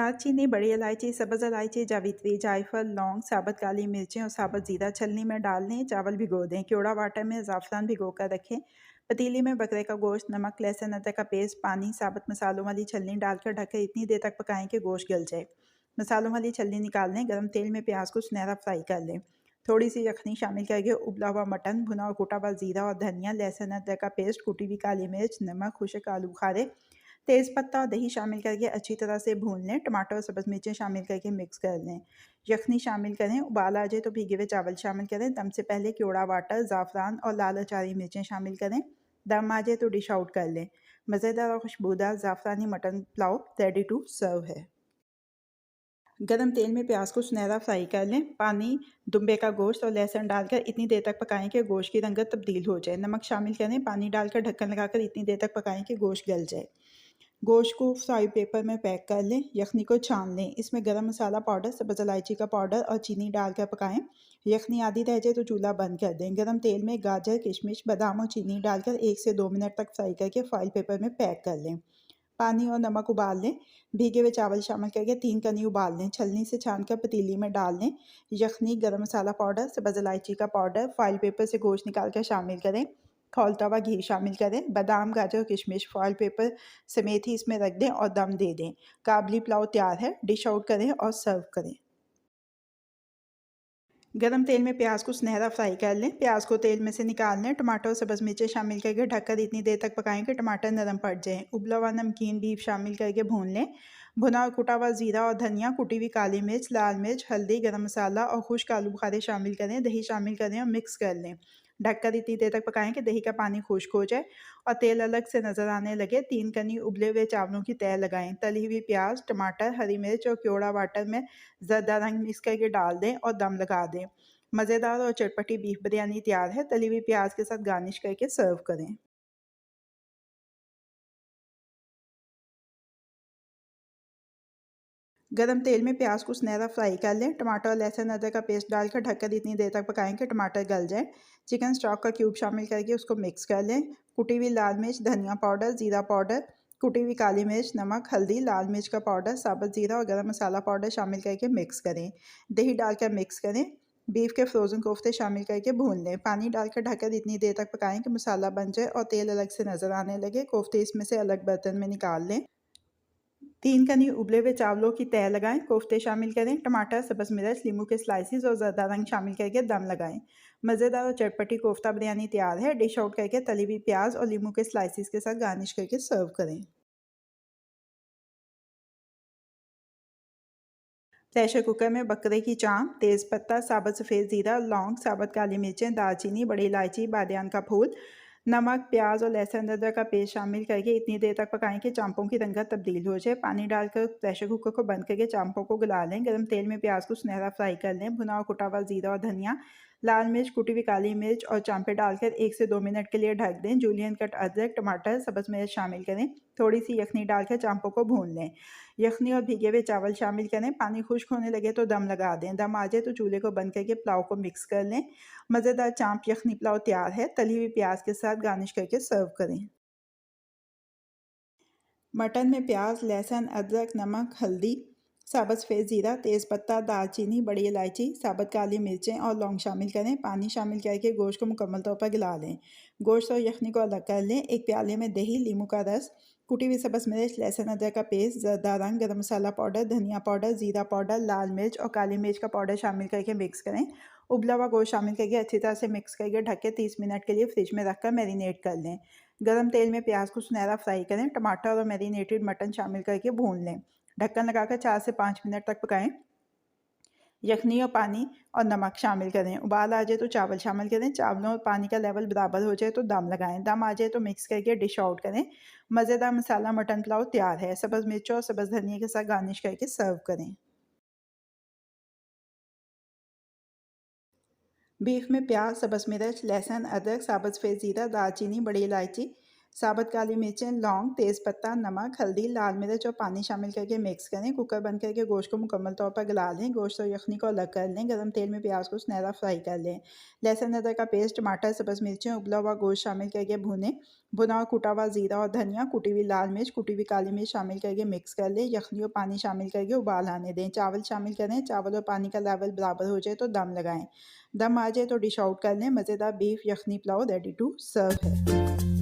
दालचीनी, बड़ी इलायची, सब्ज़ इलायची, जावित्री, जायफल, लौंग, साबुत काली मिर्चें और साबुत ज़ीरा छलनी में डाल दें। चावल भिगो दें। केवड़ा वाटर में ज़ाफ़रान भिगो कर रखें। पतीली में बकरे का गोश्त, नमक, लहसुन, अदरक का पेस्ट, पानी, साबुत मसालों वाली छलनी डालकर ढककर इतनी देर तक पकाएं कि गोश्त गल जाए। मसालों वाली छलनी निकाल लें। गरम तेल में प्याज को सुनहरा फ्राई कर लें। थोड़ी सी यखनी शामिल करके उबला हुआ मटन, भुना और कुटा हुआ ज़ीरा और धनिया, लहसुन, अदरक का पेस्ट, कुटी हुई काली मिर्च, नमक, खुश्क आलू बुखारे, तेज़पत्ता और दही शामिल करके अच्छी तरह से भून लें। टमाटर और सब्ज़ मिर्चें शामिल करके मिक्स कर लें। यखनी शामिल करें। उबाल आ जाए तो भीगे हुए चावल शामिल करें। दम से पहले केवड़ा वाटर, ज़ाफ़रान और लाल अचारी मिर्चें शामिल करें। दम आ जाए तो डिश आउट कर लें। मज़ेदार और खुशबूदार ज़ाफ़रानी mutton pulao ready to serve है। गरम तेल में प्याज को सुनहरा फ्राई कर लें। पानी, दुम्बे का गोश्त और लहसुन डालकर इतनी देर तक पकाएं कि गोश्त की रंगत तब्दील हो जाए। नमक शामिल करें। पानी डालकर ढक्कन लगाकर इतनी देर तक पकाएं कि गोश्त गल जाए। गोश्त को फ्राई पेपर में पैक कर लें। यखनी को छान लें। इसमें गरम मसाला पाउडर, सब्ज़ इलायची का पाउडर और चीनी डालकर पकाएं। यखनी आधी रह जाए तो चूल्हा बंद कर दें। गरम तेल में गाजर, किशमिश, बादाम और चीनी डालकर 1 से 2 मिनट तक फ्राई करके फॉइल पेपर में पैक कर लें। पानी और नमक उबाल लें। भीगे हुए चावल शामिल करके 3 कनी उबाल लें। छलनी से छानकर पतीली में डाल लें। यखनी, गरम मसाला पाउडर, सब्ज़ इलायची का पाउडर, फॉइल पेपर से गोश्त निकाल कर शामिल करें। खौलता हुआ घी शामिल करें। बादाम, गाजर, किशमिश फॉइल पेपर समेत ही इसमें रख दें और दम दे दें। काबली पुलाव तैयार है। डिश आउट करें और सर्व करें। गरम तेल में प्याज को सुनहरा फ्राई कर लें। प्याज को तेल में से निकाल लें। टमाटर और सब्ज़ मिर्चें शामिल करके ढककर इतनी देर तक पकाएं कि टमाटर नरम पड़ जाएं। उबला हुआ नमकीन बीफ शामिल करके भून लें। भुना और कुटा हुआ ज़ीरा और धनिया, कुटी हुई काली मिर्च, लाल मिर्च, हल्दी, गरम मसाला और खुश्क आलू बुखारे शामिल करें। दही शामिल करें और मिक्स कर लें। ढककर इतनी देर तक पकाएं कि दही का पानी खुश्क हो जाए और तेल अलग से नज़र आने लगे। 3 कनी उबले हुए चावलों की तह लगाएं। तली हुई प्याज, टमाटर, हरी मिर्च और केवड़ा वाटर में ज़रदा रंग मिक्स करके डाल दें और दम लगा दें। मज़ेदार और चटपटी बीफ बिरयानी तैयार है। तली हुई प्याज के साथ गार्निश करके सर्व करें। गरम तेल में प्याज को सुनहरा फ्राई कर लें। टमाटर और लहसुन अदरक का पेस्ट डालकर ढककर इतनी देर तक पकाएं कि टमाटर गल जाए। चिकन स्टॉक का क्यूब शामिल करके उसको मिक्स कर लें। कुटी हुई लाल मिर्च, धनिया पाउडर, ज़ीरा पाउडर, कुटी हुई काली मिर्च, नमक, हल्दी, लाल मिर्च का पाउडर, साबुत ज़ीरा और गरम मसाला पाउडर शामिल करके मिक्स करें। दही डालकर मिक्स करें। बीफ के फ्रोज़न कोफ्ते शामिल करके भून लें। पानी डालकर ढककर इतनी देर तक पकाएं कि मसाला बन जाए और तेल अलग से नज़र आने लगे। कोफ्ते इसमें से अलग बर्तन में निकाल लें। 3 कनी उबले हुए चावलों की तह लगाएं। कोफ्ते शामिल करें। टमाटर, सब्ज़ मिर्च, नींबू के स्लाइसेस और ज़रदा रंग शामिल करके दम लगाएं। मज़ेदार और चटपटी कोफ्ता बिरयानी तैयार है। डिश आउट करके तली हुई प्याज और नींबू के स्लाइसेस के साथ गार्निश करके सर्व करें। प्रेशर कुकर में बकरे की चाँप, तेज़पत्ता, साबुत सफ़ेद ज़ीरा, लौंग, साबुत काली मिर्चें, दालचीनी, बड़ी इलायची, बादियान का फूल, नमक, प्याज और लहसुन अदरक का पेस्ट शामिल करके इतनी देर तक पकाएं कि चाँपों की रंगत तब्दील हो जाए। पानी डालकर प्रेशर कुकर को बंद करके चाँपों को गला लें। गरम तेल में प्याज को सुनहरा फ्राई कर लें। भुना और कुटा हुआ ज़ीरा और धनिया, लाल मिर्च, कुटी हुई काली मिर्च और चाँपें डालकर 1 से 2 मिनट के लिए ढक दें। जूलियन कट अदरक, टमाटर, सब्ज़ मिर्च शामिल करें। थोड़ी सी यखनी डालकर चाँपों को भून लें। यखनी और भीगे हुए चावल शामिल करें। पानी खुश्क होने लगे तो दम लगा दें। दम आ जाए तो चूल्हे को बंद करके पुलाव को मिक्स कर लें। मज़ेदार चाँप यखनी पुलाव तैयार है। तली हुई प्याज के साथ गार्निश करके सर्व करें। मटन में प्याज, लहसुन, अदरक, नमक, हल्दी, साबुत सफ़ेद ज़ीरा, तेज़पत्ता, दालचीनी, बड़ी इलायची, साबुत काली मिर्चें और लौंग शामिल करें। पानी शामिल करके गोश्त को मुकम्मल तौर पर गला लें। गोश्त और यखनी को अलग कर लें। एक प्याले में दही, नींबू का रस, कुटी हुई सब्ज़ मिर्च, लहसुन अदरक का पेस्ट, ज़रदा रंग, गरम मसाला पाउडर, धनिया पाउडर, ज़ीरा पाउडर, लाल मिर्च और काली मिर्च का पाउडर शामिल करके मिक्स करें। उबला हुआ गोश्त शामिल करके अच्छी तरह से मिक्स करके ढक के 30 मिनट के लिए फ्रिज में रखकर मैरिनेट कर लें। गरम तेल में प्याज को सुनहरा फ्राई करें। टमाटर और मैरिनेटेड मटन शामिल करके भून लें। ढक्कन लगाकर 4 से 5 मिनट तक पकाएं। यखनी और पानी और नमक शामिल करें। उबाल आ जाए तो चावल शामिल करें। चावलों और पानी का लेवल बराबर हो जाए तो दम लगाएं। दम आ जाए तो मिक्स करके डिश आउट करें। मज़ेदार मसाला मटन पुलाव तैयार है। सब्ज़ मिर्चों और सब्ज़ धनिया के साथ गार्निश करके सर्व करें। बीफ में प्याज, सब्ज़ मिर्च, लहसुन, अदरक, साबुत सफ़ेद ज़ीरा, दालचीनी, बड़ी इलायची, साबुत काली मिर्चें, लौंग, तेज़पत्ता, नमक, हल्दी, लाल मिर्च और पानी शामिल करके मिक्स करें। कुकर बंद करके गोश्त को मुकम्मल तौर पर गला लें। गोश्त और यखनी को अलग कर लें। गरम तेल में प्याज को सुनहरा फ्राई कर लें। लहसुन अदरक का पेस्ट, टमाटर, सब्ज़ मिर्चें, उबला हुआ गोश्त शामिल करके भूनें। भुना और कूटा हुआ ज़ीरा और धनिया, कुटी हुई लाल मिर्च, कुटी हुई काली मिर्च शामिल करके मिक्स कर लें। यखनी और पानी शामिल करके उबाल आने दें। चावल शामिल करें। चावल और पानी का लेवल बराबर हो जाए तो दम लगाएँ। दम आ जाए तो डिश आउट कर लें। मज़ेदार beef yakhni pulao ready to serve है।